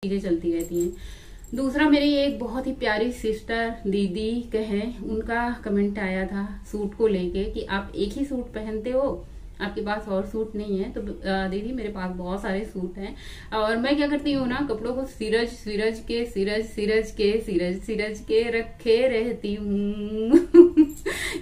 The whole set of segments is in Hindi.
चीजें चलती रहती हैं। दूसरा, मेरी एक बहुत ही प्यारी सिस्टर दीदी कहें, उनका कमेंट आया था सूट को लेके कि आप एक ही सूट पहनते हो, आपके पास और सूट नहीं है। तो दीदी मेरे पास बहुत सारे सूट हैं और मैं क्या करती हूँ ना, कपड़ों को सिरज सिरज के सिरज सिरज के सिरज सिरज के रखे रहती हूँ।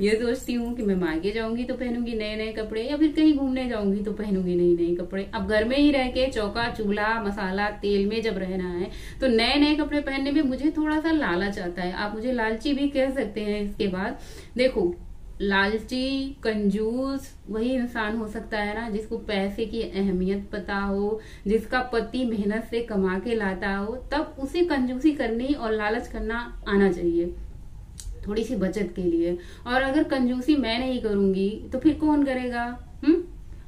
ये सोचती हूँ कि मैं मायके जाऊंगी तो पहनूंगी नए नए कपड़े, या फिर कहीं घूमने जाऊंगी तो पहनूंगी नए नए कपड़े। अब घर में ही रह के चौका चूल्हा मसाला तेल में जब रहना है तो नए नए कपड़े पहनने में मुझे थोड़ा सा लालच आता है। आप मुझे लालची भी कह सकते हैं। इसके बाद देखो, लालची कंजूस वही इंसान हो सकता है ना जिसको पैसे की अहमियत पता हो, जिसका पति मेहनत से कमा के लाता हो, तब उसे कंजूसी करनी और लालच करना आना चाहिए, थोड़ी सी बचत के लिए। और अगर कंजूसी मैं नहीं करूंगी तो फिर कौन करेगा?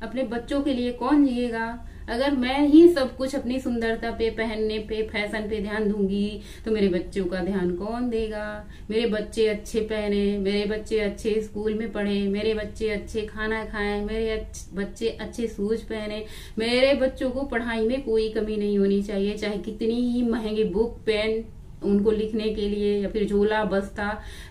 अपने बच्चों के लिए कौन जिएगा? अगर मैं ही सब कुछ अपनी सुंदरता पे, पहनने पे, फैशन पे ध्यान दूंगी तो मेरे बच्चों का ध्यान कौन देगा? मेरे बच्चे अच्छे पहने, मेरे बच्चे अच्छे स्कूल में पढ़े, मेरे बच्चे अच्छे खाना खाएं, मेरे बच्चे अच्छे शूज पहने, मेरे बच्चों को पढ़ाई में कोई कमी नहीं होनी चाहिए। चाहे कितनी ही महंगी बुक, पेन उनको लिखने के लिए, या फिर झोला, बस्ता,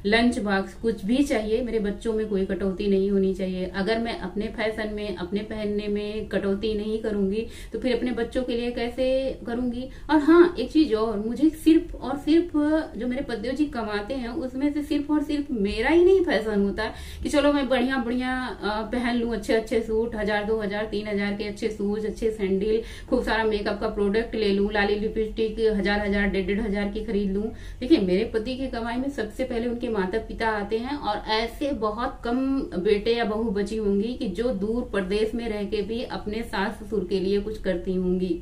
लंच बॉक्स, कुछ भी चाहिए, मेरे बच्चों में कोई कटौती नहीं होनी चाहिए। अगर मैं अपने फैशन में, अपने पहनने में कटौती नहीं करूंगी तो फिर अपने बच्चों के लिए कैसे करूंगी? और हाँ, एक चीज और, मुझे सिर्फ और सिर्फ जो मेरे पतियो जी कमाते हैं उसमें से सिर्फ और सिर्फ मेरा ही नहीं फैशन होता कि चलो मैं बढ़िया बढ़िया पहन लूं, अच्छे अच्छे सूट, 1000, 2000, 3000 के अच्छे शूज, अच्छे सैंडल, खूब सारा मेकअप का प्रोडक्ट ले लूं, लाली लिपस्टिक 1000, 1500 की खरीद लूं। देखिए, मेरे पति की कमाई में सबसे पहले उनके माता पिता आते हैं, और ऐसे बहुत कम बेटे या बहू बची होंगी कि जो दूर प्रदेश में रह के भी अपने सास ससुर के लिए कुछ करती होंगी।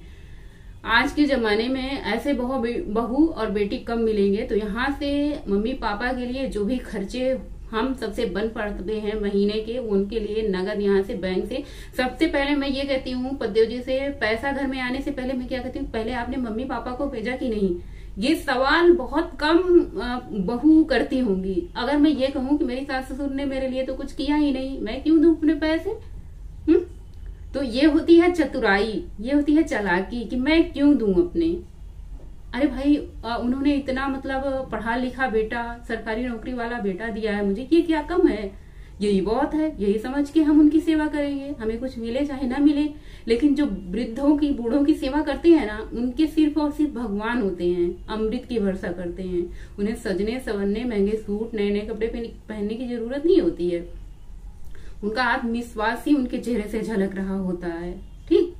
आज के जमाने में ऐसे बहू और बेटी कम मिलेंगे। तो यहाँ से मम्मी पापा के लिए जो भी खर्चे हम सबसे बन पड़ते हैं महीने के, उनके लिए नगद यहाँ से बैंक से सबसे पहले मैं ये कहती हूँ पतियों जी से, पैसा घर में आने से पहले मैं क्या कहती हूँ, पहले आपने मम्मी पापा को भेजा कि नहीं? ये सवाल बहुत कम बहू करती होंगी। अगर मैं ये कहूँ कि मेरी सास ससुर ने मेरे लिए तो कुछ किया ही नहीं, मैं क्यों दूं अपने पैसे? तो ये होती है चतुराई, ये होती है चालाकी कि मैं क्यों दूं अपने। अरे भाई, उन्होंने इतना मतलब पढ़ा लिखा बेटा, सरकारी नौकरी वाला बेटा दिया है मुझे, ये क्या कम है? यही बहुत है। यही समझ के हम उनकी सेवा करेंगे, हमें कुछ मिले चाहे ना मिले। लेकिन जो वृद्धों की, बूढ़ों की सेवा करते हैं ना, उनके सिर्फ और सिर्फ भगवान होते हैं, अमृत की वर्षा करते हैं। उन्हें सजने संवरने, महंगे सूट, नए नए कपड़े पहनने की जरूरत नहीं होती है। उनका आत्मविश्वास ही उनके चेहरे से झलक रहा होता है। ठीक,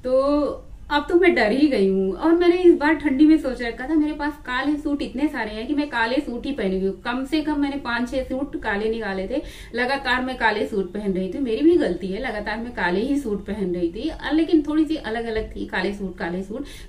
तो अब तो मैं डर ही गई हूँ। और मैंने इस बार ठंडी में सोच रखा था, मेरे पास काले सूट इतने सारे हैं कि मैं काले सूट ही पहनूंगी। कम से कम मैंने 5-6 सूट काले निकाले थे। लगातार मैं काले सूट पहन रही थी, मेरी भी गलती है, लगातार मैं काले ही सूट पहन रही थी, लेकिन थोड़ी सी अलग अलग थी। काले सूट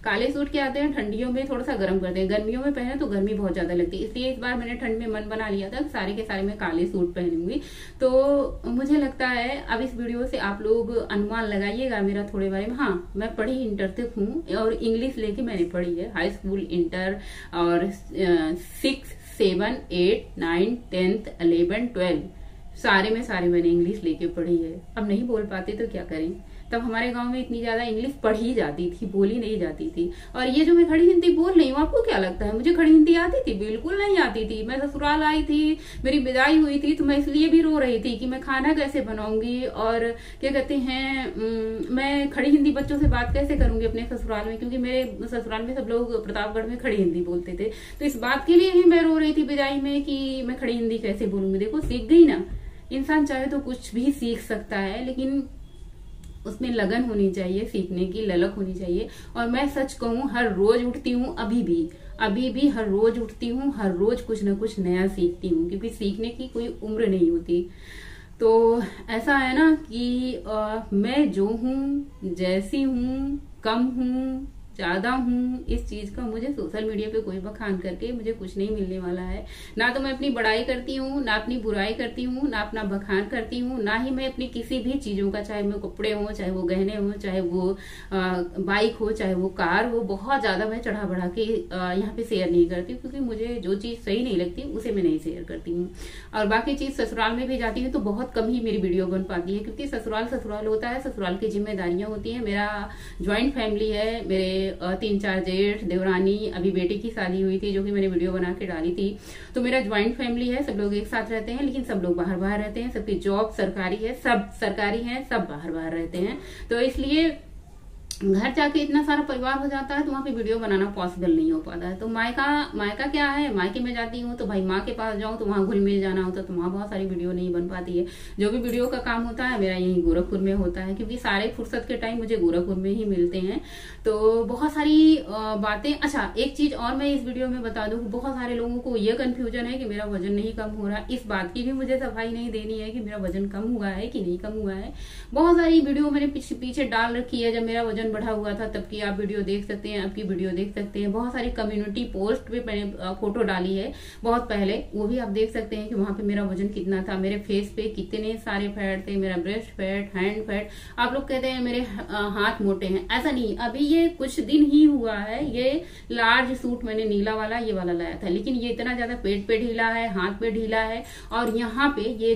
काले सूट क्या आते हैं, ठंडियों में थोड़ा सा गर्म करते हैं, गर्मियों में पहने तो गर्मी बहुत ज्यादा लगती है। इसलिए इस बार मैंने ठंड में मन बना लिया था सारे के सारे मैं काले सूट पहनूंगी। तो मुझे लगता है अब इस वीडियो से आप लोग अनुमान लगाइएगा मेरा थोड़े बारे में। हाँ, मैं पढ़ी इंटर तक हूँ और इंग्लिश लेके मैंने पढ़ी है, हाई स्कूल, इंटर और 6, 7, 8, 9, 10th, 11, 12 सारे में सारे मैंने इंग्लिश लेके पढ़ी है। अब नहीं बोल पाते तो क्या करें? तब हमारे गांव में इतनी ज्यादा इंग्लिश पढ़ी जाती थी, बोली नहीं जाती थी। और ये जो मैं खड़ी हिंदी बोल रही हूँ, आपको क्या लगता है मुझे खड़ी हिंदी आती थी? बिल्कुल नहीं आती थी। मैं ससुराल आई थी, मेरी विदाई हुई थी, तो मैं इसलिए भी रो रही थी कि मैं खाना कैसे बनाऊंगी और क्या कहते हैं, मैं खड़ी हिंदी बच्चों से बात कैसे करूंगी अपने ससुराल में, क्योंकि मेरे ससुराल में सब लोग प्रतापगढ़ में खड़ी हिंदी बोलते थे। तो इस बात के लिए ही मैं रो रही थी विदाई में कि मैं खड़ी हिंदी कैसे बोलूंगी। देखो, सीख गई ना। इंसान चाहे तो कुछ भी सीख सकता है, लेकिन उसमें लगन होनी चाहिए, सीखने की ललक होनी चाहिए। और मैं सच कहूँ, हर रोज उठती हूँ, अभी भी हर रोज उठती हूँ, हर रोज कुछ न कुछ नया सीखती हूँ, क्योंकि सीखने की कोई उम्र नहीं होती। तो ऐसा है ना कि मैं जो हूँ, जैसी हूँ, कम हूँ, ज्यादा हूँ, इस चीज का मुझे सोशल मीडिया पे कोई बखान करके मुझे कुछ नहीं मिलने वाला है। ना तो मैं अपनी बड़ाई करती हूँ, ना अपनी बुराई करती हूँ, ना अपना बखान करती हूँ, ना ही मैं अपनी किसी भी चीजों का, चाहे वो कपड़े हो, चाहे वो गहने हो, चाहे वो बाइक हो, चाहे वो कार हो, बहुत ज्यादा मैं चढ़ा बढ़ा के यहाँ पे शेयर नहीं करती, क्योंकि मुझे जो चीज सही नहीं लगती उसे मैं नहीं शेयर करती हूँ। और बाकी चीज ससुराल में भी जाती हूँ तो बहुत कम ही मेरी वीडियो बन पाती है, क्योंकि ससुराल होता है, ससुराल की जिम्मेदारियां होती है। मेरा ज्वाइंट फैमिली है, मेरे 3 4 जेठ, देवरानी, अभी बेटी की शादी हुई थी जो कि मैंने वीडियो बना के डाली थी। तो मेरा ज्वाइंट फैमिली है, सब लोग एक साथ रहते हैं, लेकिन सब लोग बाहर बाहर रहते हैं, सबकी जॉब सरकारी है, सब सरकारी है, सब बाहर बाहर रहते हैं। तो इसलिए घर जाके इतना सारा परिवार हो जाता है तो वहां पे वीडियो बनाना पॉसिबल नहीं हो पाता है। तो मायका क्या है, मायके में जाती हूँ तो भाई माँ के पास जाऊँ तो वहां घुल मिल जाना होता है, तो वहां बहुत सारी वीडियो नहीं बन पाती है। जो भी वीडियो का काम होता है मेरा यही गोरखपुर में होता है, क्योंकि सारे फुर्सत के टाइम मुझे गोरखपुर में ही मिलते हैं। तो बहुत सारी बातें। अच्छा, एक चीज और मैं इस वीडियो में बता दूं, बहुत सारे लोगों को यह कंफ्यूजन है कि मेरा वजन नहीं कम हो रहा। इस बात की भी मुझे सफाई नहीं देनी है कि मेरा वजन कम हुआ है कि नहीं कम हुआ है। बहुत सारी वीडियो मैंने पीछे डाल रखी है, जब मेरा वजन बढ़ा हुआ था तब की आप वीडियो देख सकते हैं, अब की वीडियो देख सकते हैं। बहुत सारी कम्युनिटी पोस्ट पे मैंने फोटो डाली है बहुत पहले, वो भी आप देख सकते हैं कि वहां पे मेरा वजन कितना था, मेरे फेस पे कितने सारे फैट थे, मेरा ब्रेस्ट फैट, हैंड फैट। आप लोग कहते हैं मेरे हाथ मोटे हैं, ऐसा नहीं। अभी ये कुछ दिन ही हुआ है, ये लार्ज सूट मैंने नीला वाला ये वाला लाया था, लेकिन ये इतना ज्यादा पेट पे ढीला है, हाथ पे ढीला है, और यहाँ पे ये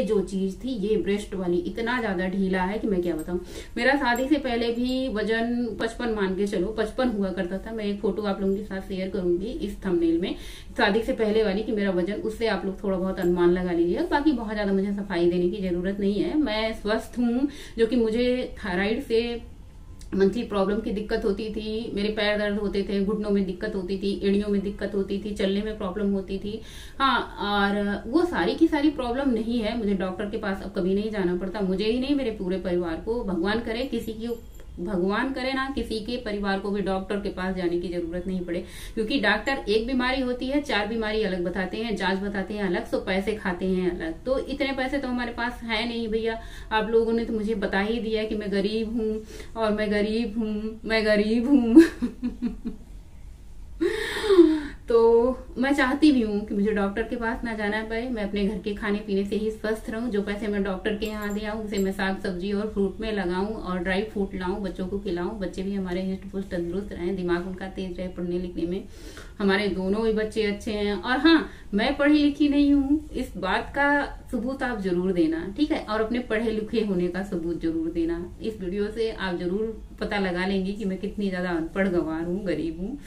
जो चीज थी, ये ब्रेस्ट वाली इतना ज्यादा ढीला है कि मैं क्या बताऊं। मेरा शादी से पहले भी वजन 55 मान के चलो, 55 हुआ करता था। मैं एक फोटो आप लोगों के साथ शेयर करूंगी इस थंबनेल में, शादी से पहले वाली, कि मेरा वजन, उससे आप लोग थोड़ा बहुत अनुमान लगा लीजिए। बाकी बहुत ज्यादा मुझे सफाई देने की जरूरत नहीं है। मैं स्वस्थ हूँ, जो कि मुझे थायराइड से मंथली प्रॉब्लम की दिक्कत होती थी, मेरे पैर दर्द होते थे, घुटनों में दिक्कत होती थी, एड़ियों में दिक्कत होती थी, चलने में प्रॉब्लम होती थी। हाँ, और वो सारी की सारी प्रॉब्लम नहीं है। मुझे डॉक्टर के पास अब कभी नहीं जाना पड़ता, मुझे ही नहीं, मेरे पूरे परिवार को। भगवान करे ना किसी के परिवार को भी डॉक्टर के पास जाने की जरूरत नहीं पड़े, क्योंकि डॉक्टर एक बीमारी होती है, 4 बीमारी अलग बताते हैं, जांच बताते हैं अलग, तो पैसे खाते हैं अलग। तो इतने पैसे तो हमारे पास है नहीं भैया। आप लोगों ने तो मुझे बता ही दिया कि मैं गरीब हूँ, और मैं गरीब हूँ तो मैं चाहती भी हूँ कि मुझे डॉक्टर के पास ना जाना पड़े, मैं अपने घर के खाने पीने से ही स्वस्थ रहूं। जो पैसे मैं डॉक्टर के यहाँ दे आऊँ, उसे मैं साग सब्जी और फ्रूट में लगाऊं, और ड्राई फ्रूट लाऊं, बच्चों को खिलाऊं। बच्चे भी हमारे हिस्ट पुष्ट तंदुरुस्त रहें, दिमाग उनका तेज रहे पढ़ने लिखने में। हमारे दोनों ही बच्चे अच्छे हैं। और हाँ, मैं पढ़ी लिखी नहीं हूँ, इस बात का सबूत आप जरूर देना, ठीक है। और अपने पढ़े लिखे होने का सबूत जरूर देना। इस वीडियो से आप जरूर पता लगा लेंगे कि मैं कितनी ज्यादा अनपढ़ गंवार हूँ, गरीब हूँ,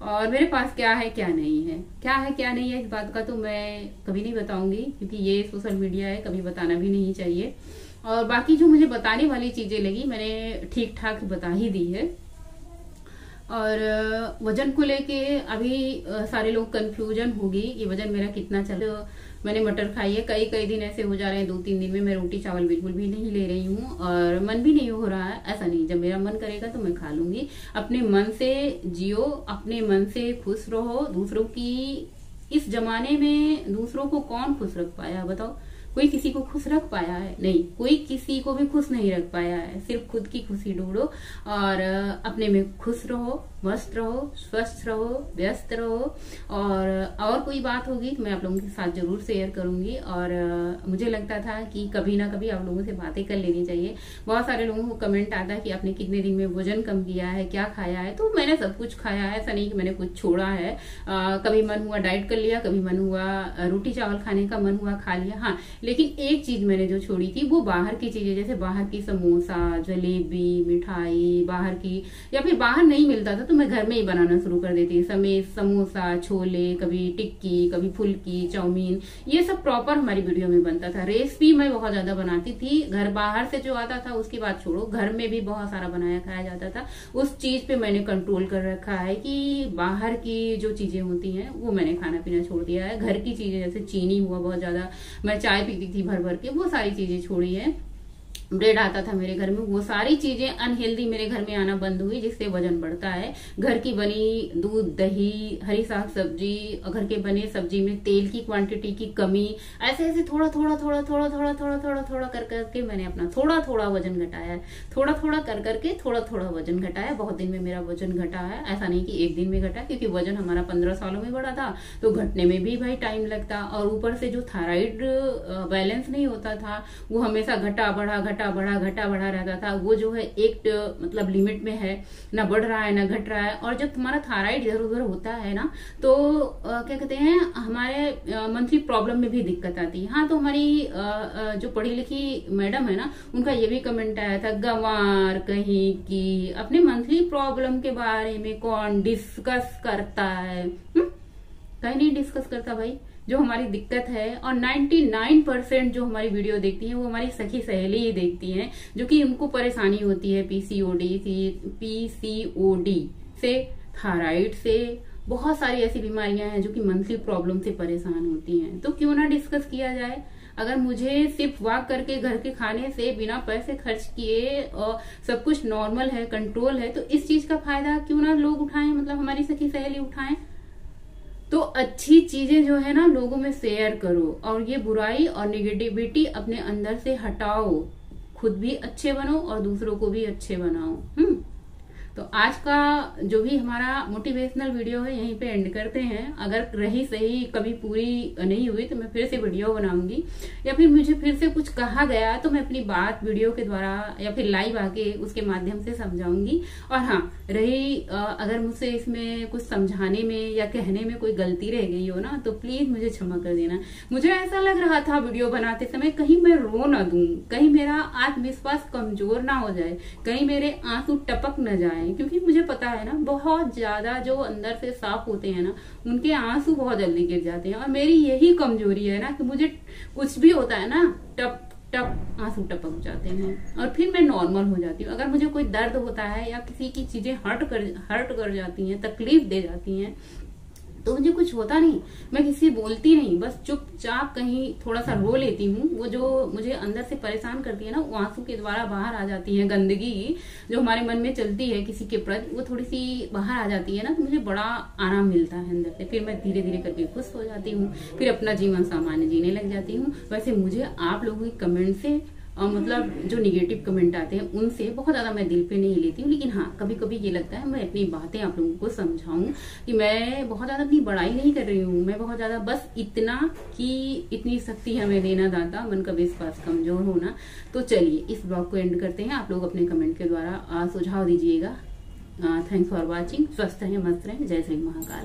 और मेरे पास क्या है क्या नहीं है। इस बात का तो मैं कभी नहीं बताऊंगी, क्योंकि ये सोशल मीडिया है, कभी बताना भी नहीं चाहिए। और बाकी जो मुझे बताने वाली चीजें लगी, मैंने ठीक ठाक बता ही दी है। और वजन को लेके अभी सारे लोग कंफ्यूजन होगी कि वजन मेरा कितना चल। मैंने मटर खाई है, कई दिन ऐसे हो जा रहे हैं, 2-3 दिन में मैं रोटी चावल बिल्कुल भी नहीं ले रही हूँ, और मन भी नहीं हो रहा है। ऐसा नहीं, जब मेरा मन करेगा तो मैं खा लूंगी। अपने मन से जियो, अपने मन से खुश रहो। दूसरों की, इस जमाने में दूसरों को कौन खुश रख पाया बताओ? कोई किसी को खुश रख पाया है? नहीं, कोई किसी को भी खुश नहीं रख पाया है। सिर्फ खुद की खुशी ढूंढो, और अपने में खुश रहो, मस्त रहो, स्वस्थ रहो, व्यस्त रहो। और कोई बात होगी तो मैं आप लोगों के साथ जरूर शेयर करूंगी। और मुझे लगता था कि कभी ना कभी आप लोगों से बातें कर लेनी चाहिए। बहुत सारे लोगों को कमेंट आता है कि आपने कितने दिन में वजन कम किया है, क्या खाया है। तो मैंने सब कुछ खाया है, ऐसा नहीं कि मैंने कुछ छोड़ा है। कभी मन हुआ डाइट कर लिया, कभी मन हुआ रोटी चावल खाने का मन हुआ खा लिया। हाँ, लेकिन एक चीज मैंने जो छोड़ी थी वो बाहर की चीजें, जैसे बाहर की समोसा, जलेबी, मिठाई, बाहर की, या फिर बाहर नहीं मिलता था तो मैं घर में ही बनाना शुरू कर देती। समोसा, छोले, कभी टिक्की, कभी फुल्की, चाउमीन, ये सब प्रॉपर हमारी वीडियो में बनता था। रेसिपी मैं बहुत ज्यादा बनाती थी। घर बाहर से जो आता था उसकी बात छोड़ो, घर में भी बहुत सारा बनाया खाया जाता था। उस चीज पे मैंने कंट्रोल कर रखा है कि बाहर की जो चीजें होती हैं वो मैंने खाना पीना छोड़ दिया है। घर की चीजें, जैसे चीनी हुआ बहुत ज्यादा, मैं चाय पीती थी भर भर के, वो सारी चीजें छोड़ी है। ब्रेड आता था मेरे घर में, वो सारी चीजें अनहेल्दी मेरे घर में आना बंद हुई, जिससे वजन बढ़ता है। घर की बनी दूध, दही, हरी साग सब्जी, घर के बने सब्जी में तेल की क्वांटिटी की कमी, ऐसे ऐसे थोड़ा कर करके मैंने अपना थोड़ा वजन घटाया है। थोड़ा कर करके थोड़ा वजन घटाया। बहुत दिन में मेरा वजन घटा है, ऐसा नहीं कि एक दिन में घटा, क्योंकि वजन हमारा 15 सालों में बढ़ा था, तो घटने में भी भाई टाइम लगता। और ऊपर से जो थायराइड बैलेंस नहीं होता था, वो हमेशा घटा घटा बढ़ा रहता था, वो जो है एक मतलब लिमिट में है, ना बढ़ रहा है ना घट रहा है। और जब तुम्हारा थायराइड इधर उधर होता है ना, तो क्या कहते हैं, हमारे मंथली प्रॉब्लम में भी दिक्कत आती है। हाँ, तो हमारी जो पढ़ी लिखी मैडम है ना, उनका ये भी कमेंट आया था, गंवार कहीं की, अपने मंथली प्रॉब्लम के बारे में कौन डिस्कस करता है? कहीं नहीं डिस्कस करता भाई। जो हमारी दिक्कत है, और 99% जो हमारी वीडियो देखती हैं वो हमारी सखी सहेली ही देखती हैं, जो कि उनको परेशानी होती है पीसीओडी से, थायराइड से, बहुत सारी ऐसी बीमारियां हैं जो कि मंथली प्रॉब्लम से परेशान होती हैं। तो क्यों ना डिस्कस किया जाए। अगर मुझे सिर्फ वॉक करके घर के खाने से बिना पैसे खर्च किए और सब कुछ नॉर्मल है, कंट्रोल है, तो इस चीज का फायदा क्यों ना लोग उठाएं, मतलब हमारी सखी सहेली उठाएं। तो अच्छी चीजें जो है ना लोगों में शेयर करो, और ये बुराई और निगेटिविटी अपने अंदर से हटाओ, खुद भी अच्छे बनो और दूसरों को भी अच्छे बनाओ। तो आज का जो भी हमारा मोटिवेशनल वीडियो है यहीं पे एंड करते हैं। अगर रही सही कभी पूरी नहीं हुई तो मैं फिर से वीडियो बनाऊंगी, या फिर मुझे फिर से कुछ कहा गया तो मैं अपनी बात वीडियो के द्वारा या फिर लाइव आके उसके माध्यम से समझाऊंगी। और हाँ, रही अगर मुझसे इसमें कुछ समझाने में या कहने में कोई गलती रह गई हो ना, तो प्लीज मुझे क्षमा कर देना। मुझे ऐसा लग रहा था वीडियो बनाते समय कहीं मैं रो ना दूं, कहीं मेरा आत्मविश्वास कमजोर ना हो जाए, कहीं मेरे आंसू टपक न जाए, क्योंकि मुझे पता है ना बहुत ज्यादा जो अंदर से साफ होते हैं ना, उनके आंसू बहुत जल्दी गिर जाते हैं। और मेरी यही कमजोरी है ना कि मुझे कुछ भी होता है ना, टप टप आंसू टपक जाते हैं और फिर मैं नॉर्मल हो जाती हूँ। अगर मुझे कोई दर्द होता है या किसी की चीजें हर्ट कर जाती हैं, तकलीफ दे जाती हैं, तो मुझे कुछ होता नहीं, मैं किसी बोलती नहीं, बस चुपचाप कहीं थोड़ा सा रो लेती हूँ। वो जो मुझे अंदर से परेशान करती है ना, वो आंसू के द्वारा बाहर आ जाती है, गंदगी जो हमारे मन में चलती है किसी के प्रति, वो थोड़ी सी बाहर आ जाती है ना, तो मुझे बड़ा आराम मिलता है अंदर से। फिर मैं धीरे धीरे करके खुश हो जाती हूँ, फिर अपना जीवन सामान्य जीने लग जाती हूँ। वैसे मुझे आप लोगों के कमेंट से मतलब जो निगेटिव कमेंट आते हैं उनसे बहुत ज्यादा मैं दिल पे नहीं लेती हूँ, लेकिन हाँ कभी कभी ये लगता है मैं अपनी बातें आप लोगों को समझाऊं कि मैं बहुत ज्यादा अपनी बड़ाई नहीं कर रही हूँ, मैं बहुत ज्यादा बस इतना कि इतनी शक्ति हमें देना दाता, मन का विश्वास कमजोर होना। तो चलिए इस ब्लॉग को एंड करते हैं। आप लोग अपने कमेंट के द्वारा सुझाव दीजिएगा। Thanks for watching. स्वस्थ रहें, मस्त रहें। जय श्री महाकाल।